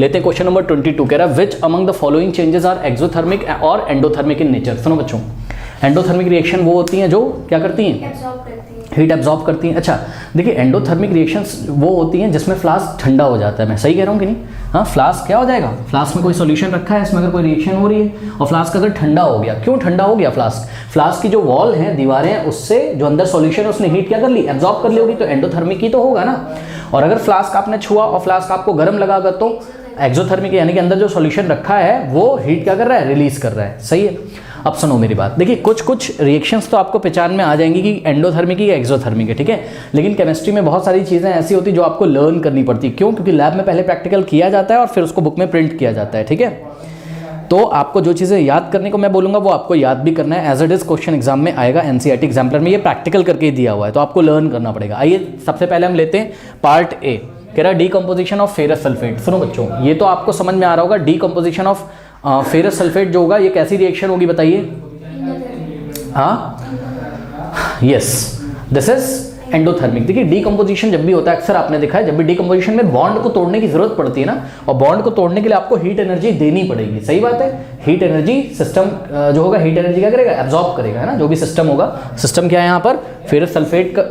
लेते हैं question number 22, कह रहा है which among the following changes are exothermic और एंडोथर्मिक इन नेचर। सुनो बच्चों, एंडोथर्मिक रिएक्शन वो होती हैं जो क्या करती हैं, हीट एब्जॉर्ब करती हैं। अच्छा देखिए, एंडोथर्मिक रिएक्शंस वो होती हैं जिसमें फ्लास्क ठंडा हो जाता है। मैं सही कह रहा हूँ कि नहीं? हाँ, फ्लास्क क्या हो जाएगा, फ्लास्क में कोई सॉल्यूशन रखा है, इसमें अगर कोई रिएक्शन हो रही है और फ्लास्क अगर ठंडा हो गया। क्यों ठंडा हो गया फ्लास्क की जो वॉल है, दीवारें हैं, उससे जो अंदर सॉल्यूशन है उसने हीट क्या कर ली, एब्जॉर्ब कर ली होगी, तो एंडोथर्मिक ही तो होगा ना। और अगर फ्लास्क आपने छुआ और फ्लास्क आपको गर्म लगागा तो एक्सोथर्मिक, यानी कि अंदर जो सॉल्यूशन रखा है वो हीट क्या कर रहा है, रिलीज कर रहा है। सही है। अब सुनो मेरी बात, देखिए कुछ रिएक्शंस तो आपको पहचान में आ जाएंगी कि एंडोथर्मिक है या एक्सोथर्मिक है, ठीक है। लेकिन केमिस्ट्री में बहुत सारी चीज़ें ऐसी होती जो आपको लर्न करनी पड़ती है। क्यों? क्योंकि लैब में पहले प्रैक्टिकल किया जाता है और फिर उसको बुक में प्रिंट किया जाता है, ठीक है। तो आपको जो चीज़ें याद करने को मैं बोलूँगा वो आपको याद भी करना है। As it is question exam में आएगा, एनसीईआरटी एग्जाम्पलर में ये प्रैक्टिकल करके दिया हुआ है, तो आपको लर्न करना पड़ेगा। आइए सबसे पहले हम लेते हैं पार्ट ए, कह रहा है डीकम्पोजिशन ऑफ फेरस सल्फेट। सुनो बच्चों, ये तो आपको समझ में आ रहा होगा, डीकम्पोजिशन ऑफ फेरस सल्फेट जो होगा ये कैसी रिएक्शन होगी बताइए। हाँ, यस, दिस इज एंडोथर्मिक। देखिए डीकम्पोजिशन जब भी होता है, अक्सर आपने देखा है, जब भी डीकम्पोजिशन में बॉन्ड को तोड़ने की जरूरत पड़ती है ना, और बॉन्ड को तोड़ने के लिए आपको हीट एनर्जी देनी पड़ेगी। सही बात है। हीट एनर्जी सिस्टम जो होगा, हीट एनर्जी क्या करेगा, एब्जॉर्ब करेगा, है ना। जो भी सिस्टम होगा, सिस्टम क्या है यहाँ पर, फेरस सल्फेट का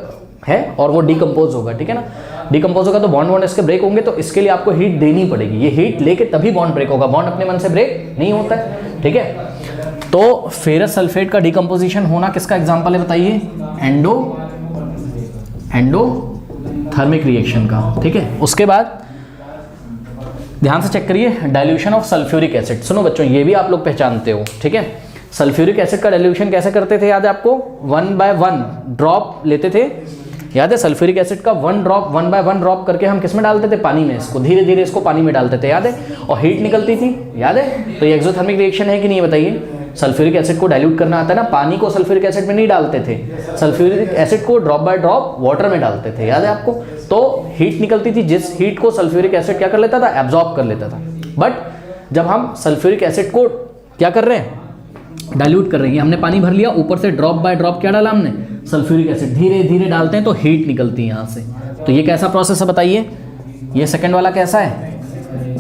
है और वो डीकम्पोज होगा, ठीक है ना। डीकम्पोज होगा तो बॉन्ड इसके ब्रेक होंगे, तो इसके लिए आपको हीट देनी पड़ेगी। ये हीट लेके तभी बॉन्ड ब्रेक होगा, बॉन्ड अपने मन से ब्रेक नहीं होता है, ठीक है। तो फेरस सल्फेट का डीकम्पोजिशन होना किसका एग्जांपल है बताइए, एंडोथर्मिक रिएक्शन का, ठीक है। उसके बाद ध्यान से चेक करिए, डाइल्यूशन ऑफ सल्फ्यूरिक एसिड। सुनो बच्चों, ये भी आप लोग पहचानते हो, ठीक है। सल्फ्यूरिक एसिड का डाइल्यूशन कैसे करते थे, याद है आपको? 1 by 1 ड्रॉप लेते थे, याद है। सल्फ्यूरिक एसिड का 1 by 1 ड्रॉप करके हम किस में डालते थे, पानी में। इसको धीरे धीरे इसको पानी में डालते थे, याद है, और हीट निकलती थी, याद है। तो ये एक्सोथर्मिक रिएक्शन है कि नहीं बताइए। सल्फ्यूरिक एसिड को डाइल्यूट करना आता है ना, पानी को सल्फ्यूरिक एसिड में नहीं डालते थे, सल्फ्यूरिक एसिड को ड्रॉप बाय ड्रॉप वाटर में डालते थे, याद है आपको। तो हीट निकलती थी, जिस हीट को सल्फ्यूरिक एसिड क्या कर लेता था, एब्जॉर्ब कर लेता था। बट जब हम सल्फ्यूरिक एसिड को क्या कर रहे हैं, डाइल्यूट कर रहे हैं, हमने पानी भर लिया, ऊपर से ड्रॉप बाय ड्रॉप क्या डाला हमने, सल्फ्यूरिक एसिड, धीरे धीरे डालते हैं तो हीट निकलती है यहाँ से। तो ये कैसा प्रोसेस है बताइए, ये सेकंड वाला कैसा है,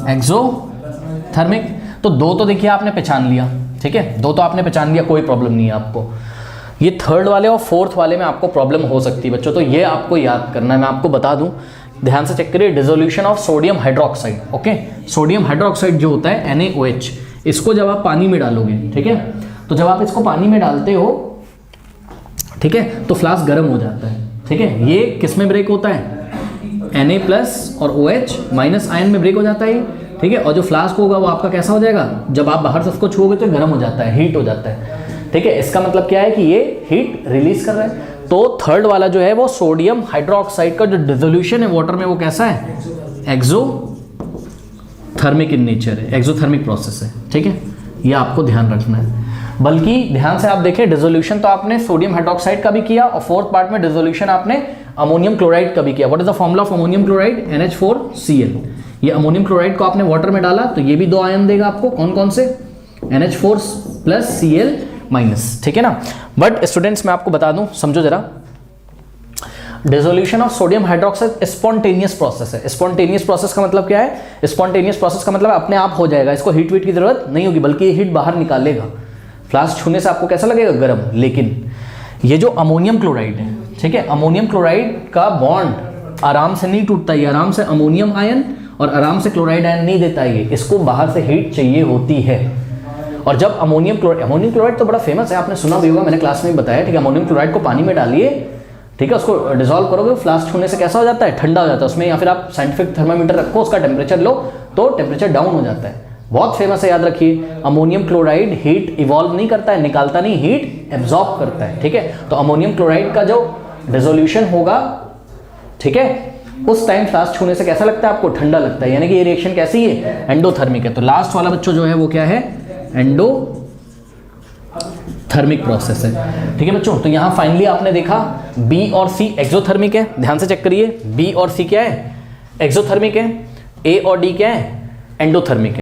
एक्सोथर्मिक। तो दो तो देखिए आपने पहचान लिया, ठीक है, दो तो आपने पहचान लिया, कोई प्रॉब्लम नहीं है आपको। ये थर्ड वाले और फोर्थ वाले में आपको प्रॉब्लम हो सकती है बच्चों, तो ये आपको याद करना है। मैं आपको बता दूं, ध्यान से चेक करिए, dissolution of sodium hydroxide. Okay, sodium hydroxide जो होता है NaOH, इसको जब आप पानी में डालोगे, ठीक है, तो जब आप इसको पानी में डालते हो, ठीक है, तो फ्लास्क गर्म हो जाता है, ठीक है। ये किस में ब्रेक होता है, Na+ और OH- आयन में ब्रेक हो जाता है, ठीक है। और जो फ्लास्क होगा वो आपका कैसा हो जाएगा, जब आप बाहर से उसको छुओगे तो गर्म हो जाता है, हीट हो जाता है, ठीक है। इसका मतलब क्या है कि ये हीट रिलीज कर रहा है। तो थर्ड वाला जो है वो सोडियम हाइड्रोक्साइड का जो डिसोल्यूशन है वाटर में, वो कैसा है, एक्सोथर्मिक इन नेचर है, एक्सोथर्मिक प्रोसेस है, ठीक है। ये आपको ध्यान रखना है। बल्कि ध्यान से आप देखें, डिसोल्यूशन तो आपने सोडियम हाइड्रोक्साइड का भी किया, और फोर्थ पार्ट में डिसोल्यूशन आपने अमोनियम क्लोराइड का भी किया। What is the formula of ammonium chloride, NH4Cl। ये अमोनियम क्लोराइड को आपने वाटर में डाला तो ये भी दो आयन देगा आपको, कौन कौन से, NH4+Cl-, ठीक है ना। बट स्टूडेंट्स मैं आपको बता दूं, समझो जरा, dissolution of sodium hydroxide spontaneous process है। स्पॉन्टेनियस प्रोसेस का मतलब क्या है, स्पॉन्टेनियस प्रोसेस का मतलब अपने आप हो जाएगा, इसको हीट वीट की जरूरत नहीं होगी, बल्कि ये हीट बाहर निकालेगा। फ्लास्क छूने से आपको कैसा लगेगा, गर्म। लेकिन ये जो अमोनियम क्लोराइड है, ठीक है, अमोनियम क्लोराइड का बॉन्ड आराम से नहीं टूटता, ये आराम से अमोनियम आयन और आराम से क्लोराइड आयन नहीं देता है, इसको बाहर से हीट चाहिए होती है। और जब अमोनियम क्लोराइड तो बड़ा फेमस है, आपने सुना भी होगा, मैंने क्लास में बताया, ठीक है। अमोनियम क्लोराइड को पानी में डालिए, ठीक है, उसको डिसॉल्व करोगे, फ्लास्क छूने से कैसा हो जाता है, ठंडा हो जाता है उसमें, या फिर आप साइंटिफिक थर्मामीटर रखो, उसका टेम्परेचर लो तो टेम्परेचर डाउन हो जाता है। बहुत फेमस है, याद रखिए। अमोनियम क्लोराइड हीट इवॉल्व नहीं करता है, निकालता नहीं, हीट एब्जॉर्ब करता है, ठीक है। तो अमोनियम क्लोराइड का जो डिसोल्यूशन होगा, ठीक है, उस टाइम फ्लास्क छूने से कैसा लगता है आपको, ठंडा लगता है, यानी कि ये रिएक्शन कैसी है, एंडोथर्मिक है। तो लास्ट वाला बच्चों जो है वो क्या है, एंडोथर्मिक प्रोसेस है, ठीक है बच्चों। तो यहां फाइनली आपने देखा बी और सी एक्सोथर्मिक है, ध्यान से चेक करिए, बी और सी क्या है, एक्सोथर्मिक है, ए और डी क्या है, एंडोथर्मिक है।